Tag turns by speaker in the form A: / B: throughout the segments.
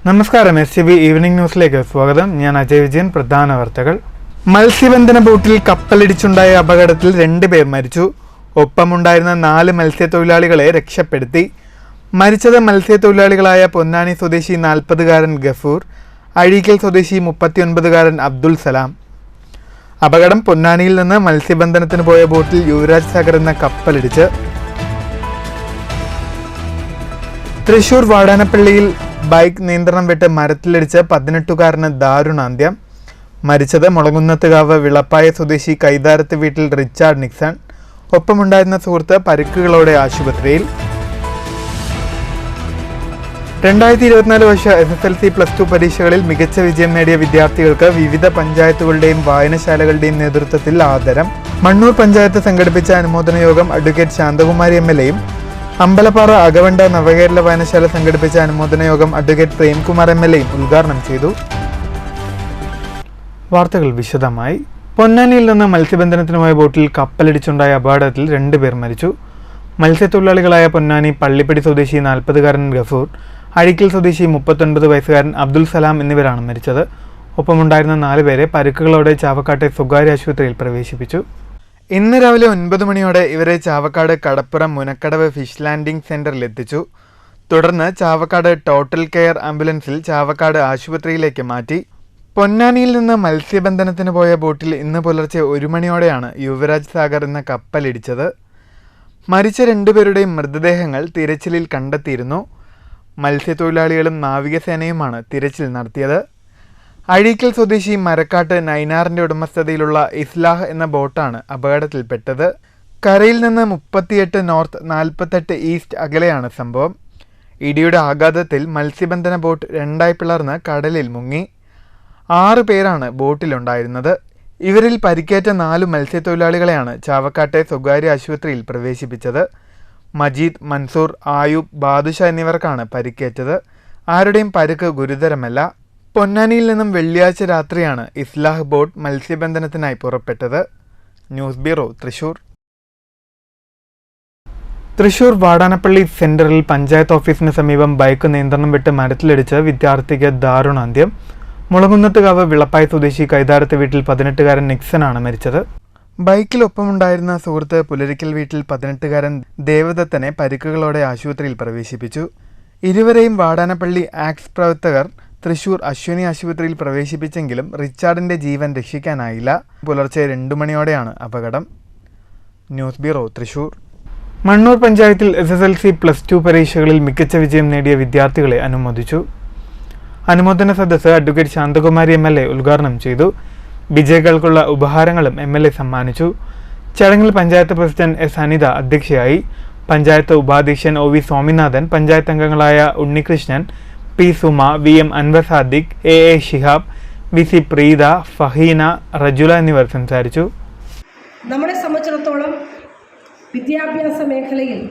A: നമസ്കാരം. SCB evening ന്യൂസിലേക്ക് സ്വാഗതം. ഞാൻ അജയ് വിജയൻ. പ്രധാന വാർത്തകൾ. മത്സ്യബന്ധന ബോട്ടിൽ കപ്പലിടിച്ചുണ്ടായ അപകടത്തിൽ 2 പേർ മരിച്ചു. ഒപ്പമുണ്ടായിരുന്ന 4 മത്സ്യത്തൊഴിലാളികളെ രക്ഷപ്പെടുത്തി. മരിച്ചത് മത്സ്യത്തൊഴിലാളികളായ പൊന്നാനി സ്വദേശി 40-കാരൻ ഗഫൂർ, അഴീക്കൽ സ്വദേശി 39-കാരൻ അബ്ദുൽ സലാം. അപകടം പൊന്നാനിയിൽ നിന്ന് മത്സ്യബന്ധനത്തിന് പോയ ബോട്ടിൽ യുവരാജ് സാഗർ എന്ന കപ്പലിടിച്ച്. തൃശൂർ വാടാനപ്പള്ളിയിൽ ബൈക്ക് നിയന്ത്രണം വിട്ട് മരത്തിലിടിച്ച് 18-കാരന് ദാരുണാന്ത്യം. മരിച്ചത് മുളകുന്നത്തുകാവ് വിളപ്പായ സ്വദേശി കൈതാരത്ത് വീട്ടിൽ റിച്ചാർഡ് നിക്സൺ. ഒപ്പമുണ്ടായിരുന്ന സുഹൃത്ത് പരിക്കുകളോടെ ആശുപത്രിയിൽ. 2024 വർഷ SSLC+2 പരീക്ഷകളിൽ മികച്ച വിജയം നേടിയ വിദ്യാർത്ഥികൾക്ക് വിവിധ പഞ്ചായത്തുകളുടെയും വായനശാലകളുടെയും നേതൃത്വത്തിൽ ആദരം. മണ്ണൂർ പഞ്ചായത്ത് സംഘടിപ്പിച്ച അനുമോദന യോഗം അഡ്വക്കേറ്റ് ശാന്തകുമാരി MLAയും അമ്പലപ്പാറ അകവണ്ട നവകേരള വായനശാല സംഘടിപ്പിച്ച അനുമോദന യോഗം അഡ്വക്കേറ്റ് പ്രേംകുമാർ MLAയും ഉദ്ഘാടനം ചെയ്തു. വാർത്തകൾ വിശദമായി. പൊന്നാനിയിൽ നിന്ന് മത്സ്യബന്ധനത്തിന് പോയ ബോട്ടിൽ കപ്പലിടിച്ചുണ്ടായ അപകടത്തിൽ 2 പേർ മരിച്ചു. മത്സ്യത്തൊഴിലാളികളായ പൊന്നാനി പള്ളിപ്പടി സ്വദേശി 40-കാരൻ ഗഫൂർ, അഴീക്കൽ സ്വദേശി 39 വയസ്സുകാരൻ അബ്ദുൽ സലാം എന്നിവരാണ് മരിച്ചത്. ഒപ്പമുണ്ടായിരുന്ന 4 പേരെ പരിക്കുകളോടെ ചാവക്കാട്ടെ സ്വകാര്യ ആശുപത്രിയിൽ പ്രവേശിപ്പിച്ചു. ഇന്ന് രാവിലെ 9 മണിയോടെ ഇവരെ ചാവക്കാട് കടപ്പുറം മുനക്കടവ് ഫിഷ് ലാൻഡിംഗ് സെന്ററിൽ എത്തിച്ചു. തുടർന്ന് ചാവക്കാട് ടോട്ടൽ കെയർ ആംബുലൻസിൽ ചാവക്കാട് ആശുപത്രിയിലേക്ക് മാറ്റി. പൊന്നാനിയിൽ നിന്ന് മത്സ്യബന്ധനത്തിന് പോയ ബോട്ടിൽ ഇന്ന് പുലർച്ചെ 1 മണിയോടെയാണ് യുവരാജ് സാഗർ എന്ന കപ്പലിടിച്ചത്. മരിച്ച 2 പേരുടെയും മൃതദേഹങ്ങൾ തിരച്ചിലിൽ കണ്ടെത്തിയിരുന്നു. മത്സ്യത്തൊഴിലാളികളും നാവികസേനയുമാണ് തിരച്ചിൽ നടത്തിയത്. അഴീക്കൽ സ്വദേശി മരക്കാട്ട് നൈനാറിന്റെ ഉടമസ്ഥതയിലുള്ള ഇസ്ലാഹ് എന്ന ബോട്ടാണ് അപകടത്തിൽപ്പെട്ടത്. കരയിൽ നിന്ന് 38 നോർത്ത് 48 ഈസ്റ്റ് അകലെയാണ് സംഭവം. ഇടിയുടെ ആഘാതത്തിൽ മത്സ്യബന്ധന ബോട്ട് 2 പിളർന്ന് കടലിൽ മുങ്ങി. 6 പേരാണ് ബോട്ടിലുണ്ടായിരുന്നത്. ഇവരിൽ പരിക്കേറ്റ 4 മത്സ്യത്തൊഴിലാളികളെയാണ് ചാവക്കാട്ടെ സ്വകാര്യ ആശുപത്രിയിൽ പ്രവേശിപ്പിച്ചത്. മജീദ്, മൻസൂർ, ആയൂബ്, ബാദുഷ എന്നിവർക്കാണ് പരിക്കേറ്റത്. ആരുടെയും പരിക്ക് ഗുരുതരമല്ല. പൊന്നാനിയിൽ നിന്നും വെള്ളിയാഴ്ച രാത്രിയാണ് ഇസ്ലാഹ് ബോട്ട് മത്സ്യബന്ധനത്തിനായി പുറപ്പെട്ടത്. News bureau, Thrissur. തൃശൂർ വാടാനപ്പള്ളി സെന്ററിൽ പഞ്ചായത്ത് ഓഫീസിന് സമീപം ബൈക്ക് നിയന്ത്രണം വിട്ട് മരത്തിലിടിച്ച് വിദ്യാർത്ഥിക്ക് ദാരുണാന്ത്യം. മുളകുന്നത്തുകാവ് വിളപ്പായ സ്വദേശി കൈതാരത്ത് വീട്ടിൽ 18-കാരൻ നിക്സനാണ് മരിച്ചത്. ബൈക്കിലൊപ്പമുണ്ടായിരുന്ന സുഹൃത്ത് പുലരിക്കൽ വീട്ടിൽ 18-കാരൻ ദേവദത്തനെ പരിക്കുകളോടെ ആശുപത്രിയിൽ പ്രവേശിപ്പിച്ചു. ഇരുവരെയും വാടാനപ്പള്ളി ആക്സ് പ്രവർത്തകർ തൃശൂർ അശ്വിനി ആശുപത്രിയിൽ പ്രവേശിപ്പിച്ചെങ്കിലും റിച്ചാർഡിന്റെ ജീവൻ രക്ഷിക്കാനായില്ല. പുലർച്ചെ 2 മണിയോടെയാണ് അപകടം. News bureau, Thrissur. മണ്ണൂർ പഞ്ചായത്തിൽ SSLC+2 പരീക്ഷകളിൽ മികച്ച വിജയം നേടിയ വിദ്യാർത്ഥികളെ അനുമോദിച്ചു. അനുമോദന സദസ്സ് അഡ്വക്കേറ്റ് ശാന്തകുമാരി MLA ഉദ്ഘാടനം ചെയ്തു. വിജയികൾക്കുള്ള ഉപഹാരങ്ങളും MLA സമ്മാനിച്ചു. ചടങ്ങിൽ പഞ്ചായത്ത് പ്രസിഡന്റ് S അനിത അധ്യക്ഷയായി. പഞ്ചായത്ത് ഉപാധ്യക്ഷൻ OV സ്വാമിനാഥൻ, പഞ്ചായത്ത് അംഗങ്ങളായ Unnikrishnan, P Suma, VM Anwar Sadiq, AA Shihab, VC Preetha, ഫഹീന, Rajula എന്നിവർ സംസാരിച്ചു.
B: നമ്മളെ സംബന്ധിച്ചിടത്തോളം വിദ്യാഭ്യാസ മേഖലയിൽ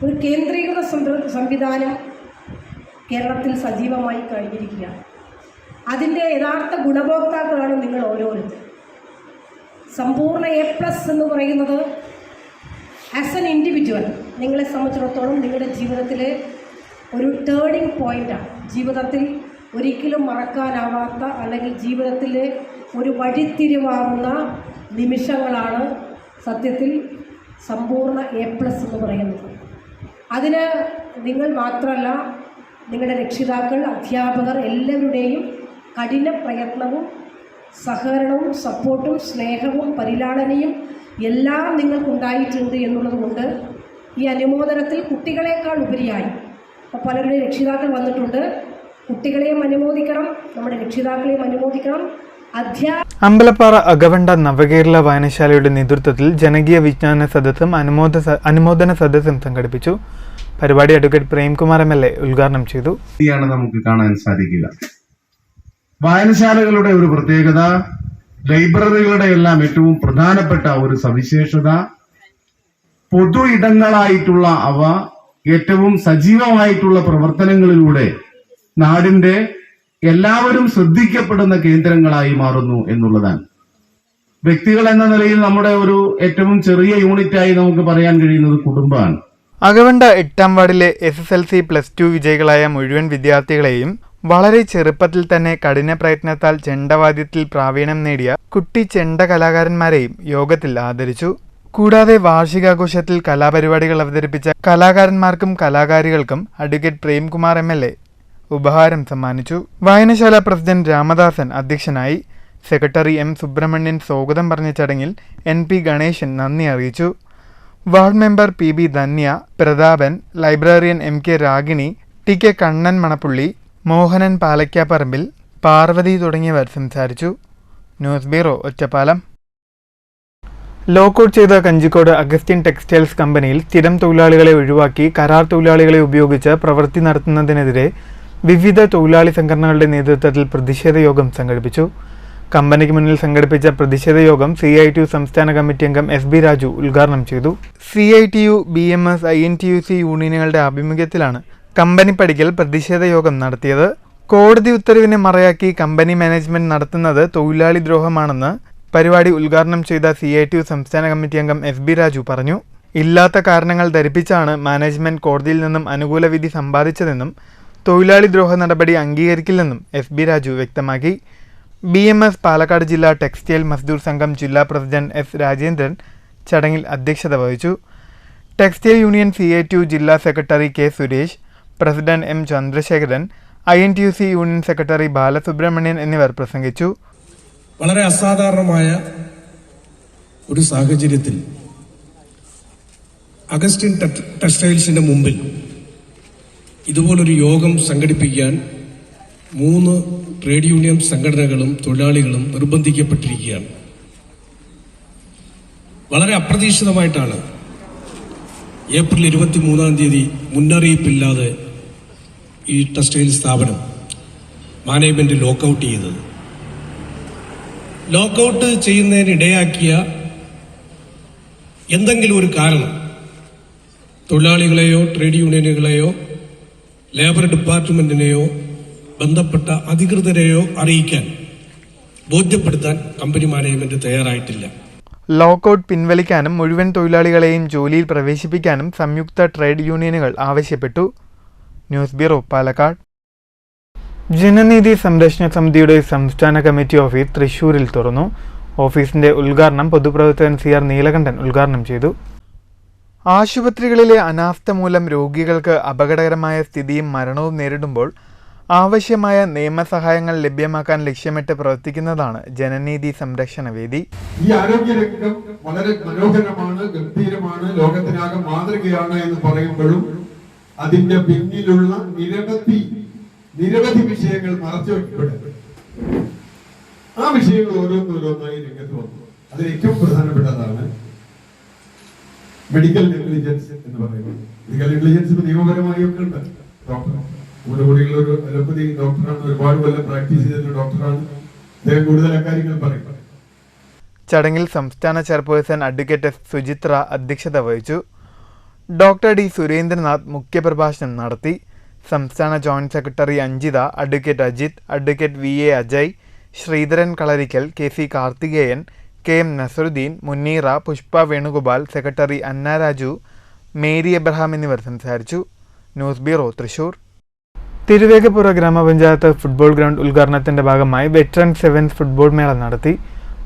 B: ഒരു കേന്ദ്രീകൃത സംവിധാനം കേരളത്തിൽ സജീവമായി കഴിഞ്ഞിരിക്കുകയാണ്. അതിൻ്റെ യഥാർത്ഥ ഗുണഭോക്താക്കളാണ് നിങ്ങൾ ഓരോരുത്തരും. സമ്പൂർണ്ണ A+ എന്ന് പറയുന്നത് ആസ് എൻ ഇൻഡിവിജ്വൽ നിങ്ങളെ സംബന്ധിച്ചിടത്തോളം നിങ്ങളുടെ ജീവിതത്തിലെ ഒരു ടേണിംഗ് പോയിൻ്റാണ്. ജീവിതത്തിൽ ഒരിക്കലും മറക്കാനാവാത്ത അല്ലെങ്കിൽ ജീവിതത്തിൽ ഒരു വഴിത്തിരിവാകുന്ന നിമിഷങ്ങളാണ് സത്യത്തിൽ സമ്പൂർണ്ണ A+ എന്ന് പറയുന്നത്. അതിന് നിങ്ങൾ മാത്രമല്ല, നിങ്ങളുടെ രക്ഷിതാക്കൾ, അധ്യാപകർ എല്ലാവരുടെയും കഠിന പ്രയത്നവും സഹകരണവും സപ്പോർട്ടും സ്നേഹവും പരിലാളനയും എല്ലാം നിങ്ങൾക്കുണ്ടായിട്ടുണ്ട് എന്നുള്ളത് കൊണ്ട് ഈ അനുമോദനത്തിൽ കുട്ടികളെക്കാൾ ഉപരിയായി അപ്പോൾ പലരുടെയും രക്ഷിതാക്കൾ വന്നിട്ടുണ്ട്. കുട്ടികളെയും അനുമോദിക്കണം, നമ്മുടെ രക്ഷിതാക്കളെയും അനുമോദിക്കണം.
A: അമ്പലപ്പാറ അകവണ്ട നവകേരള വായനശാലയുടെ നേതൃത്വത്തിൽ ജനകീയ വിജ്ഞാന സദസ്സും അനുമോദന സദസ്സും സംഘടിപ്പിച്ചു. പരിപാടി അഡ്വക്കേറ്റ് പ്രേംകുമാർ MLA ഉദ്ഘാടനം ചെയ്തു.
C: നമുക്ക് കാണാൻ സാധിക്കുക വായനശാലകളുടെ ഒരു പ്രത്യേകത, ലൈബ്രറികളുടെ എല്ലാം ഏറ്റവും പ്രധാനപ്പെട്ട ഒരു സവിശേഷത, പൊതു ഇടങ്ങളായിട്ടുള്ള അവ ഏറ്റവും സജീവമായിട്ടുള്ള പ്രവർത്തനങ്ങളിലൂടെ നാടിന്റെ എല്ലാവരും ശ്രദ്ധിക്കപ്പെടുന്ന കേന്ദ്രങ്ങളായി മാറുന്നു എന്നുള്ളതാണ്. വ്യക്തികൾ എന്ന നിലയിൽ നമ്മുടെ ഒരു ഏറ്റവും ചെറിയ യൂണിറ്റായി നമുക്ക് പറയാൻ കഴിയുന്നത് കുടുംബമാണ്.
A: അകവണ്ട 8ാം വാർഡിലെ SSLC+2 വിജയികളായ മുഴുവൻ വിദ്യാർത്ഥികളെയും വളരെ ചെറുപ്പത്തിൽ തന്നെ കഠിന പ്രയത്നത്താൽ ചെണ്ടവാദ്യത്തിൽ പ്രാവീണ്യം നേടിയ കുട്ടി ചെണ്ട കലാകാരന്മാരെയും യോഗത്തിൽ ആദരിച്ചു. കൂടാതെ വാർഷികാഘോഷത്തിൽ കലാപരിപാടികൾ അവതരിപ്പിച്ച കലാകാരന്മാർക്കും കലാകാരികൾക്കും അഡ്വക്കേറ്റ് പ്രേംകുമാർ MLA ഉപഹാരം സമ്മാനിച്ചു. വായനശാല പ്രസിഡന്റ് രാമദാസൻ അധ്യക്ഷനായി. Secretary M. സുബ്രഹ്മണ്യൻ സ്വാഗതം പറഞ്ഞ ചടങ്ങിൽ NP ഗണേശൻ നന്ദി അറിയിച്ചു. Ward member PB Dhanya, Prathapan, librarian MK Ragini, TK Kannan Manappully, Mohanan Palakkapparambil, Parvathy തുടങ്ങിയവർ സംസാരിച്ചു. News bureau, Ottapalam. ലോക്കൌട്ട് ചെയ്ത കഞ്ചിക്കോട് അഗസ്റ്റിൻ ടെക്സ്റ്റൈൽസ് കമ്പനിയിൽ സ്ഥിരം തൊഴിലാളികളെ ഒഴിവാക്കി കരാർ തൊഴിലാളികളെ ഉപയോഗിച്ച് പ്രവൃത്തി നടത്തുന്നതിനെതിരെ വിവിധ തൊഴിലാളി സംഘടനകളുടെ നേതൃത്വത്തിൽ പ്രതിഷേധ യോഗം സംഘടിപ്പിച്ചു. കമ്പനിക്ക് മുന്നിൽ സംഘടിപ്പിച്ച പ്രതിഷേധ യോഗം CITU സംസ്ഥാന കമ്മിറ്റി അംഗം SB രാജു ഉദ്ഘാടനം ചെയ്തു. CITU, BMS, INTUC യൂണിയനുകളുടെ ആഭിമുഖ്യത്തിലാണ് കമ്പനി പടിക്കൽ പ്രതിഷേധ യോഗം നടത്തിയത്. കോടതി ഉത്തരവിനെ മറയാക്കി കമ്പനി മാനേജ്മെന്റ് നടത്തുന്നത് തൊഴിലാളി ദ്രോഹമാണെന്ന് പരിപാടി ഉദ്ഘാടനം ചെയ്ത CITU സംസ്ഥാന കമ്മിറ്റി അംഗം SB രാജു പറഞ്ഞു. ഇല്ലാത്ത കാരണങ്ങൾ ധരിപ്പിച്ചാണ് മാനേജ്മെന്റ് കോടതിയിൽ നിന്നും അനുകൂല വിധി സമ്പാദിച്ചതെന്നും തൊഴിലാളി ദ്രോഹ നടപടി അംഗീകരിക്കില്ലെന്നും SB രാജു വ്യക്തമാക്കി. BMS പാലക്കാട് ജില്ലാ ടെക്സ്റ്റൈൽ മസ്ദൂർ സംഘം ജില്ലാ പ്രസിഡന്റ് S. രാജേന്ദ്രൻ ചടങ്ങിൽ അധ്യക്ഷത വഹിച്ചു. ടെക്സ്റ്റൈൽ യൂണിയൻ CITU ജില്ലാ secretary K. Suresh, president M. Chandrasekharan, INTUC union secretary Balasubramanian എന്നിവർ പ്രസംഗിച്ചു.
D: വളരെ അസാധാരണമായ ഒരു സാഹചര്യത്തിൽ അഗസ്റ്റിൻ ടെക്സ്റ്റൈൽസിന്റെ മുമ്പിൽ ഇതുപോലൊരു യോഗം സംഘടിപ്പിക്കാൻ 3 ട്രേഡ് യൂണിയൻ സംഘടനകളും തൊഴിലാളികളും നിർബന്ധിക്കപ്പെട്ടിരിക്കുകയാണ്. വളരെ അപ്രതീക്ഷിതമായിട്ടാണ് ഏപ്രിൽ 23 മുന്നറിയിപ്പില്ലാതെ ഈ ടെക്സ്റ്റൈൽ സ്ഥാപനം മാനേജ്മെന്റ് ലോക്കൌട്ട് ചെയ്തത്. ലോക്കൌട്ട് ചെയ്യുന്നതിനിടയാക്കിയ എന്തെങ്കിലും ഒരു കാരണം തൊഴിലാളികളെയോ ട്രേഡ് യൂണിയനുകളെയോ ലേബർ ഡിപ്പാർട്ട്മെന്റിനെയോ ബന്ധപ്പെട്ട അധികൃതരെയോ അറിയിക്കാൻ ബോധ്യപ്പെടുത്താൻ കമ്പനി മാനേജ്മെന്റ് തയ്യാറായിട്ടില്ല.
A: ലോക്കൌട്ട് പിൻവലിക്കാനും മുഴുവൻ തൊഴിലാളികളെയും ജോലിയിൽ പ്രവേശിപ്പിക്കാനും സംയുക്ത ട്രേഡ് യൂണിയനുകൾ ആവശ്യപ്പെട്ടു. News bureau, Palakkad. ജനനീതി സംരക്ഷണ സമിതിയുടെ സംസ്ഥാന കമ്മിറ്റി ഓഫീസ് തൃശൂരിൽ തുറന്നു. ഓഫീസിന്റെ ഉദ്ഘാടനം പൊതുപ്രവർത്തകൻ CR നീലകണ്ഠൻ ഉദ്ഘാടനം ചെയ്തു. ആശുപത്രികളിലെ അനാസ്ഥ മൂലം രോഗികൾക്ക് അപകടകരമായ സ്ഥിതിയും മരണവും നേരിടുമ്പോൾ ആവശ്യമായ നിയമസഹായങ്ങൾ ലഭ്യമാക്കാൻ ലക്ഷ്യമിട്ട് പ്രവർത്തിക്കുന്നതാണ് ജനനീതി സംരക്ഷണ വേദി.
E: ഈ ആരോഗ്യരംഗം വളരെ മനോഹരമാണ്, ഗംഭീരമാണ്, ലോകത്തിനാകെ മാതൃകയാണ് എന്ന് പറയുമ്പോഴും അതിന്റെ പിന്നിലുള്ള നിരവധി വിഷയങ്ങൾ മറച്ചു വയ്ക്കപ്പെടുന്നു. ആ വിഷയങ്ങൾ ഓരോന്നോരോന്നായി രംഗത്ത് വന്നു. അതിൽ ഏറ്റവും പ്രധാനപ്പെട്ടതാണ് മെഡിക്കൽ നെഗ്ലിജൻസ് എന്ന് പറയുന്നത്. മെഡിക്കൽ നെഗ്ലിജൻസ് നിയമപരമായി ഒക്കെ ഉണ്ട്. ഡോക്ടർ നമ്മുടെ കൂടെയുള്ള ഒരു അലോപ്പതി ഡോക്ടറാണ്, ഒരുപാട് കൊല്ലം പ്രാക്ടീസ് ചെയ്തിട്ടുള്ള ഡോക്ടറാണ്. അദ്ദേഹം കൂടുതൽ അക്കാര്യങ്ങൾ പറയും.
A: ചടങ്ങിൽ സംസ്ഥാന ചെയർപേഴ്സൺ അഡ്വക്കേറ്റ് S. സുചിത്ര അധ്യക്ഷത വഹിച്ചു. Doctor D. സുരേന്ദ്രനാഥ് മുഖ്യപ്രഭാഷണം നടത്തി. സംസ്ഥാന joint secretary Anjitha, advocate Ajith, advocate VA Ajay, Sreedharan Kalarikkal, KC Karthikeyan, KM Nasaruddeen, Munira, Pushpa Venugopal, secretary Anna Raju, Mary Abraham എന്നിവർ സംസാരിച്ചു. News bureau, Thrissur. തിരുവേഗപ്പുറ ഗ്രാമപഞ്ചായത്ത് ഫുട്ബോൾ ഗ്രൗണ്ട് ഉദ്ഘാടനത്തിന്റെ ഭാഗമായി വെറ്ററൻ സെവൻസ് ഫുട്ബോൾ മേള നടത്തി.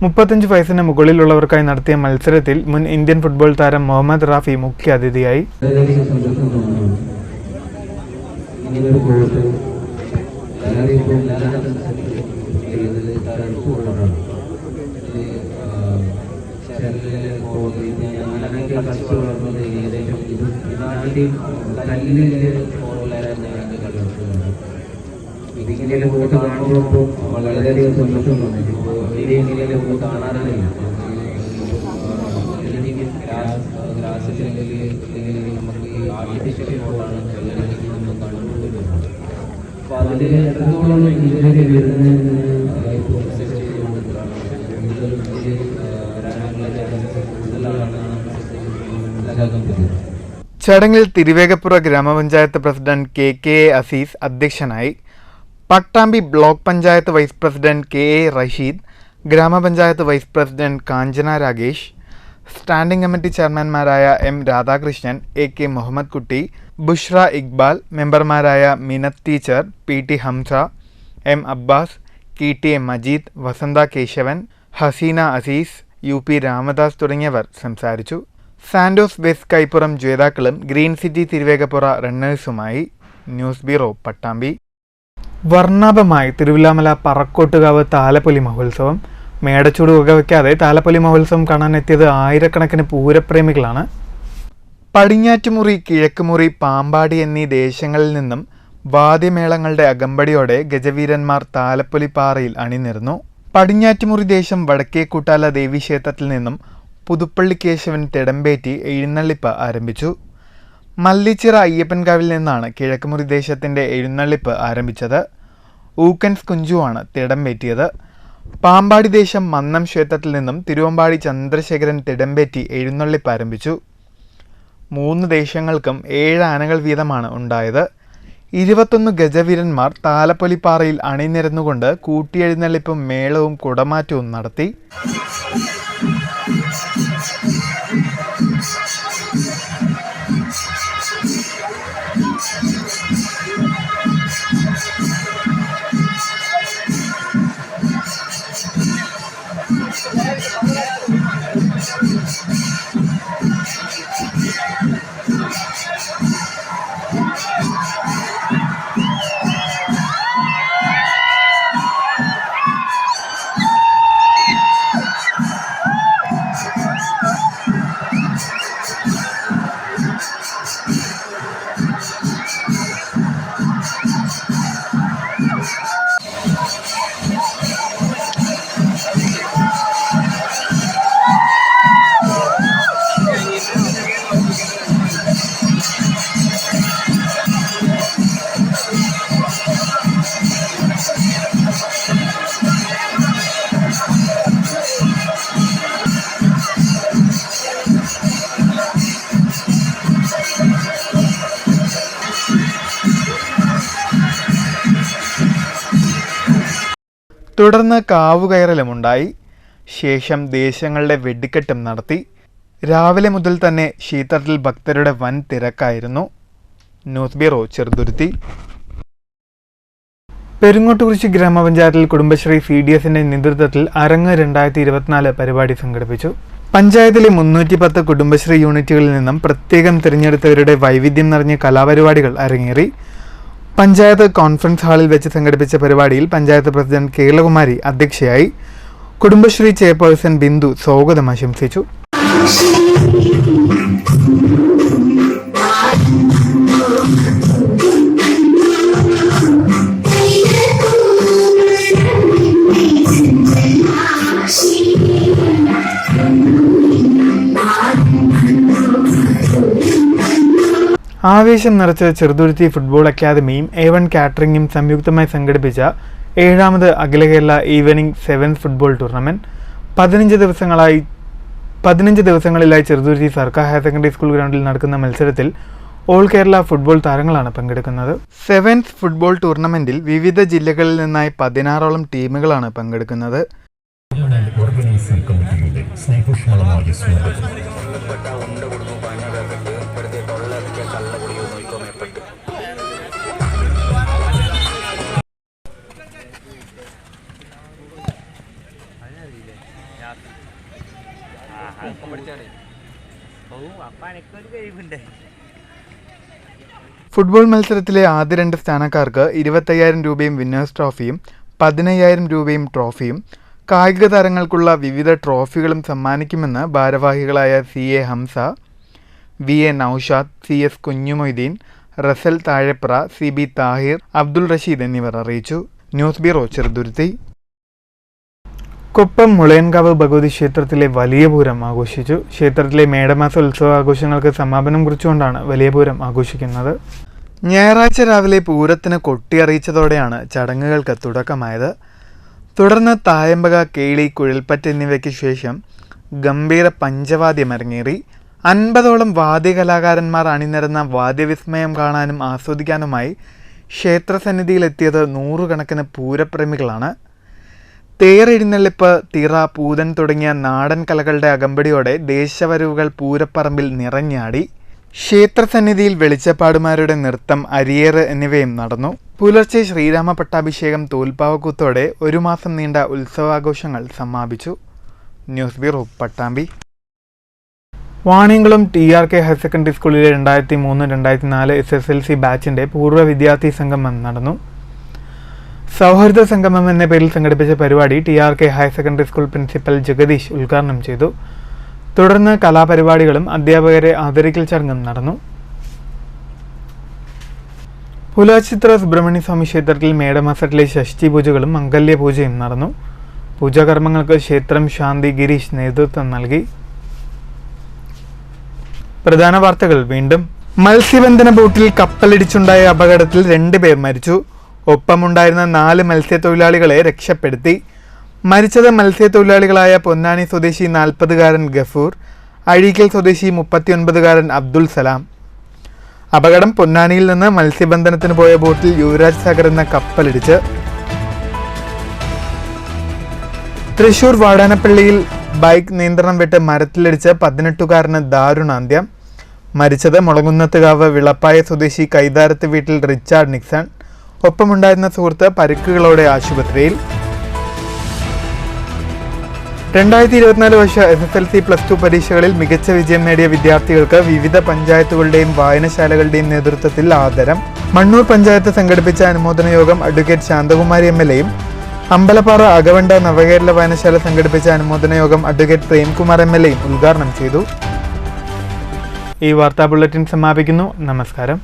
A: 35 വയസ്സിന് മുകളിലുള്ളവർക്കായി നടത്തിയ മത്സരത്തിൽ മുൻ ഇന്ത്യൻ ഫുട്ബോൾ താരം മുഹമ്മദ് റാഫി മുഖ്യ അതിഥിയായി.
F: ഇതിങ്ങനെ വോട്ട് കാണുമ്പോൾ വളരെയധികം സന്തോഷം തോന്നിയിരുന്നു. ഇങ്ങനെ വോട്ട് കാണാറില്ല. ഗ്രാസത്തിൽ നമുക്ക് ഈ ആർട്ടിഫിഷ്യൽ വോട്ടാണ് നമ്മൾ കണ്ടുകൊണ്ടിരുന്നത്. അപ്പൊ അതിൽ എത്രത്തോളം ഇതിലേക്ക് വരുന്നതെന്ന്
A: ചടങ്ങിൽ തിരുവേഗപ്പുറ ഗ്രാമപഞ്ചായത്ത് പ്രസിഡന്റ് KK അസീസ് അധ്യക്ഷനായി. Pattambi block panchayat vice president KA Rasheed, ഗ്രാമപഞ്ചായത്ത് vice president Kanchana Ragesh, standing committee ചെയർമാൻമാരായ എം രാധാകൃഷ്ണൻ, AK മുഹമ്മദ് കുട്ടി, ബുഷ്ര ഇക്ബാൽ, മെമ്പർമാരായ Minath teacher, PT Hamsa, M Abbas, KTA Majeed, Vasantha Kesavan, Haseena Azeez, UP Ramadas തുടങ്ങിയവർ സംസാരിച്ചു. സാന്റോസ് വെസ്റ്റ് കൈപ്പുറം ജേതാക്കളും ഗ്രീൻ സിറ്റി തിരുവേഗപ്പുറ റണ്ണേഴ്സുമായി. News bureau, Pattambi. വർണ്ണാഭമായി തിരുവില്ലാമല പറക്കോട്ടുകാവ് താലപ്പൊലി മഹോത്സവം. മേടച്ചൂട് വകവയ്ക്കാതെ താലപ്പൊലി മഹോത്സവം കാണാനെത്തിയത് ആയിരക്കണക്കിന് പൂരപ്രേമികളാണ്. പടിഞ്ഞാറ്റുമുറി, കിഴക്കുമുറി, പാമ്പാടി എന്നീ ദേശങ്ങളിൽ നിന്നും വാദ്യമേളങ്ങളുടെ അകമ്പടിയോടെ ഗജവീരന്മാർ താലപ്പൊലിപ്പാറയിൽ അണിനിരന്നു. പടിഞ്ഞാറ്റുമുറി ദേശം വടക്കേക്കൂട്ടാല ദേവീക്ഷേത്രത്തിൽ നിന്നും പുതുപ്പള്ളി കേശവൻ തിടമ്പേറ്റി എഴുന്നള്ളിപ്പ് ആരംഭിച്ചു. മല്ലിച്ചിറ അയ്യപ്പൻകാവിൽ നിന്നാണ് കിഴക്കുമുറി ദേശത്തിൻ്റെ എഴുന്നള്ളിപ്പ് ആരംഭിച്ചത്. ഊക്കൻസ് കുഞ്ചുവാണ് തിടമ്പേറ്റിയത്. പാമ്പാടി ദേശം മന്നം ക്ഷേത്രത്തിൽ നിന്നും തിരുവമ്പാടി ചന്ദ്രശേഖരൻ തിടമ്പേറ്റി എഴുന്നള്ളിപ്പ് ആരംഭിച്ചു. 3 ദേശങ്ങൾക്കും 7 ആനകൾ വീതമാണ് ഉണ്ടായത്. 21 ഗജവീരന്മാർ താലപ്പൊലിപ്പാറയിൽ അണിനിരന്നുകൊണ്ട് കൂട്ടിയെഴുന്നള്ളിപ്പും മേളവും കുടമാറ്റവും നടത്തി. തുടർന്ന് കാവുകയറലുമുണ്ടായി. ശേഷം ദേശങ്ങളുടെ വെടിക്കെട്ടും നടത്തി. രാവിലെ മുതൽ തന്നെ ക്ഷേത്രത്തിൽ ഭക്തരുടെ വൻ തിരക്കായിരുന്നു. News bureau, Cheruthuruthy. പെരുങ്ങോട്ടുകുറിശി ഗ്രാമപഞ്ചായത്തിൽ കുടുംബശ്രീ CDSന്റെ നേതൃത്വത്തിൽ അരങ്ങ് 2024 പരിപാടി സംഘടിപ്പിച്ചു. പഞ്ചായത്തിലെ 310 കുടുംബശ്രീ യൂണിറ്റുകളിൽ നിന്നും പ്രത്യേകം തിരഞ്ഞെടുത്തവരുടെ വൈവിധ്യം നിറഞ്ഞ കലാപരിപാടികൾ അരങ്ങേറി. പഞ്ചായത്ത് കോൺഫറൻസ് ഹാളിൽ വെച്ച് സംഘടിപ്പിച്ച പരിപാടിയിൽ പഞ്ചായത്ത് പ്രസിഡന്റ് കേരളകുമാരി അധ്യക്ഷയായി. കുടുംബശ്രീ ചെയർപേഴ്സൺ ബിന്ദു സ്വാഗതം ആശംസിച്ചു. ആവേശം നിറച്ച ചെറുതുരുത്തി ഫുട്ബോൾ അക്കാദമിയും A1 കാറ്ററിംഗും സംയുക്തമായി സംഘടിപ്പിച്ച 7ാമത് അഖില കേരള ഈവനിംഗ് 7 ഫുട്ബോൾ ടൂർണമെന്റ് 15 ദിവസങ്ങളിലായി ചെറുതുരുത്തി സർക്കാർ ഹയർ സെക്കൻഡറി സ്കൂൾ ഗ്രൗണ്ടിൽ നടക്കുന്ന മത്സരത്തിൽ ഓൾ കേരള ഫുട്ബോൾ താരങ്ങളാണ് പങ്കെടുക്കുന്നത്. 7th ഫുട്ബോൾ ടൂർണമെന്റിൽ വിവിധ ജില്ലകളിൽ നിന്നായി 16ഓളം ടീമുകളാണ് പങ്കെടുക്കുന്നത്. ഫുട്ബോൾ മത്സരത്തിലെ ആദ്യ 2 സ്ഥാനക്കാർക്ക് 25,000 രൂപയും വിന്നേഴ്സ് ട്രോഫിയും 15,000 രൂപയും ട്രോഫിയും കായിക താരങ്ങൾക്കുള്ള വിവിധ ട്രോഫികളും സമ്മാനിക്കുമെന്ന് ഭാരവാഹികളായ CA Hamsa, VA Noushad, CS Kunhimoideen, Rasal Thazhepra, CB Thahir, Abdul Rasheed എന്നിവർ അറിയിച്ചു. News bureau, Cheruthuruthy. കൊപ്പം മുളയൻകാവ് ഭഗവതി ക്ഷേത്രത്തിലെ വലിയ പൂരം ആഘോഷിച്ചു. ക്ഷേത്രത്തിലെ മേടമാസ ഉത്സവ ആഘോഷങ്ങൾക്ക് സമാപനം കുറിച്ചുകൊണ്ടാണ് വലിയ പൂരം ആഘോഷിക്കുന്നത്. ഞായറാഴ്ച രാവിലെ പൂരത്തിന് കൊട്ടിയറിയിച്ചതോടെയാണ് ചടങ്ങുകൾക്ക് തുടക്കമായത്. തുടർന്ന് തായമ്പക, കേളി, കുഴൽപ്പറ്റ് എന്നിവയ്ക്ക് ശേഷം ഗംഭീര പഞ്ചവാദ്യം അരങ്ങേറി. 50ഓളം വാദ്യകലാകാരന്മാർ അണിനിരന്ന വാദ്യവിസ്മയം കാണാനും ആസ്വദിക്കാനുമായി ക്ഷേത്രസന്നിധിയിലെത്തിയത് 100 കണക്കിന് പൂരപ്രേമികളാണ്. തേരെഴുന്നള്ളിപ്പ്, തിറ, പൂതൻ തുടങ്ങിയ നാടൻ കലകളുടെ അകമ്പടിയോടെ ദേശവരവുകൾ പൂരപ്പറമ്പിൽ നിറഞ്ഞാടി. ക്ഷേത്രസന്നിധിയിൽ വെളിച്ചപ്പാടുമാരുടെ നൃത്തം, അരിയേറ് എന്നിവയും നടന്നു. പുലർച്ചെ ശ്രീരാമ പട്ടാഭിഷേകം, തോൽപ്പാവക്കൂത്തോടെ 1 മാസം നീണ്ട ഉത്സവാഘോഷങ്ങൾ സമാപിച്ചു. News bureau, Pattambi. Vaniyamkulam TRK higher secondary സ്കൂളിലെ 2003-2004 SSLC ബാച്ചിന്റെ പൂർവ്വ വിദ്യാർത്ഥി സംഗമം നടന്നു. സൗഹൃദ സംഗമം എന്ന പേരിൽ സംഘടിപ്പിച്ച പരിപാടി TRK higher secondary school principal Jagadish ഉദ്ഘാടനം ചെയ്തു. തുടർന്ന് കലാപരിപാടികളും അധ്യാപകരെ ആദരിക്കൽ ചടങ്ങും നടന്നു. പുലാച്ചിത്ര സുബ്രഹ്മണ്യ സ്വാമി ക്ഷേത്രത്തിൽ മേടമാസത്തിലെ ഷഷ്ടി പൂജകളും മംഗല്യ പൂജയും നടന്നു. പൂജാകർമ്മങ്ങൾക്ക് ക്ഷേത്രം ശാന്തി ഗിരീഷ് നേതൃത്വം നൽകി. പ്രധാന വാർത്തകൾ വീണ്ടും. മത്സ്യബന്ധന ബോട്ടിൽ കപ്പലിടിച്ചുണ്ടായ അപകടത്തിൽ 2 പേർ മരിച്ചു. ഒപ്പമുണ്ടായിരുന്ന 4 മത്സ്യത്തൊഴിലാളികളെ രക്ഷപ്പെടുത്തി. മരിച്ചത് മത്സ്യത്തൊഴിലാളികളായ പൊന്നാനി സ്വദേശി 40-കാരൻ ഗഫൂർ, അഴീക്കൽ സ്വദേശി 39-കാരൻ അബ്ദുൽ സലാം. അപകടം പൊന്നാനിയിൽ നിന്ന് മത്സ്യബന്ധനത്തിന് പോയ ബോട്ടിൽ യുവരാജ് സാഗർ എന്ന കപ്പലിടിച്ച്. തൃശൂർ വാടാനപ്പള്ളിയിൽ ബൈക്ക് നിയന്ത്രണം വിട്ട് മരത്തിലിടിച്ച് 18-കാരന് ദാരുണാന്ത്യം. മരിച്ചത് മുളകുന്നത്തുകാവ് വിളപ്പായ സ്വദേശി കൈതാരത്ത് വീട്ടിൽ റിച്ചാർഡ് നിക്സൺ. ഒപ്പമുണ്ടായിരുന്ന സുഹൃത്ത് പരിക്കുകളോടെ ആശുപത്രിയിൽ. 2024 വർഷ SSLC+2 പരീക്ഷകളിൽ മികച്ച വിജയം നേടിയ വിദ്യാർത്ഥികൾക്ക് വിവിധ പഞ്ചായത്തുകളുടെയും വായനശാലകളുടെയും നേതൃത്വത്തിൽ ആദരം. മണ്ണൂർ പഞ്ചായത്ത് സംഘടിപ്പിച്ച അനുമോദന യോഗം അഡ്വക്കേറ്റ് ശാന്തകുമാരി MLAയും അമ്പലപ്പാറ അകവണ്ട നവകേരള വായനശാല സംഘടിപ്പിച്ച അനുമോദന യോഗം അഡ്വക്കേറ്റ് പ്രേംകുമാർ MLAയും ഉദ്ഘാടനം ചെയ്തു. ഈ വാർത്താ ബുള്ളറ്റിൻ സമാപിക്കുന്നു. നമസ്കാരം.